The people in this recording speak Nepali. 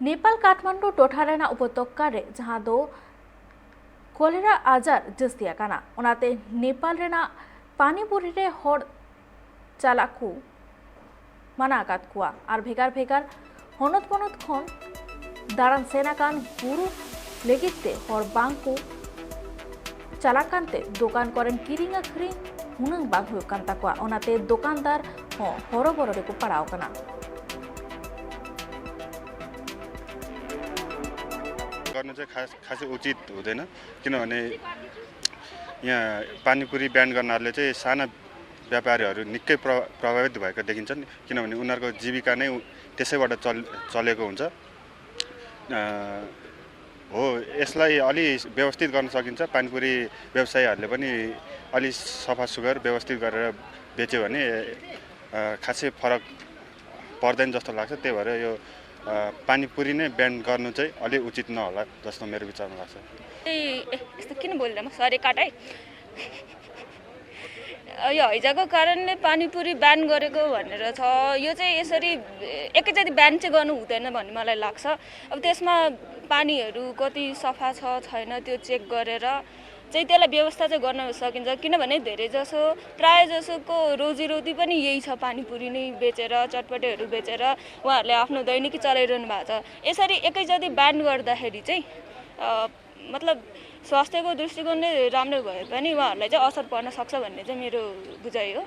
नेपाल काठमाडौँ टोठारेना उपत्यका जहाँ दो कोलेरा आजार जस्तिया काना उनाते नेपाल रेना पानीपुरी रे हर चालाकू मानाकात कुआ और भेगार भेगार हनत बनत खन दारान सेनाकान गुरु लेगिते हर बांकू चालाकानते दुकान करें किरिंग अखरी हुनंग बांग हुई कांता कुआ उनाते दुकानदार हो हरो बरो रे को पड़ाव कना गर्न चाहिँ खासै उचित हुँदैन किनभने यहाँ पानीपुरी ब्यान गर्नाले चाहिँ साना व्यापारीहरू निकै प्रभावित भएको देखिन्छन् किनभने उनीहरूको जीविका नै त्यसैबाट चलेको हुन्छ हो यसलाई अलि व्यवस्थित गर्न सकिन्छ पानीपुरी व्यवसायीहरूले पनि अलि सफा सुग्घर व्यवस्थित गरेर बेच्यो भने खासै फरक पर्दैन जस्तो लाग्छ त्यही भएर यो पानीपुरी नै ब्यान गर्नु चाहिँ अलि उचित नहोला जस्तो मेरो विचारमा लाग्छ यस्तो किन बोल्दैन सरी काटै यो हैजाको कारणले पानीपुरी ब्यान गरेको भनेर छ यो चाहिँ यसरी एकैचोटि ब्यान चाहिँ गर्नु हुँदैन भन्ने मलाई लाग्छ अब त्यसमा पानीहरू कति सफा छ छैन त्यो चेक गरेर चाहिँ त्यसलाई व्यवस्था चाहिँ गर्न सकिन्छ किनभने धेरै जसो प्राय जसोको रोजीरोटी पनि यही छ पानीपुरी नै बेचेर चटपटेहरू बेचेर उहाँहरूले आफ्नो दैनिकी चलाइरहनु भएको छ यसरी एकैचोटि ब्यान गर्दाखेरि चाहिँ मतलब स्वास्थ्यको दृष्टिकोणले राम्रो भए पनि उहाँहरूलाई चाहिँ असर पर्न सक्छ भन्ने चाहिँ मेरो बुझाइ हो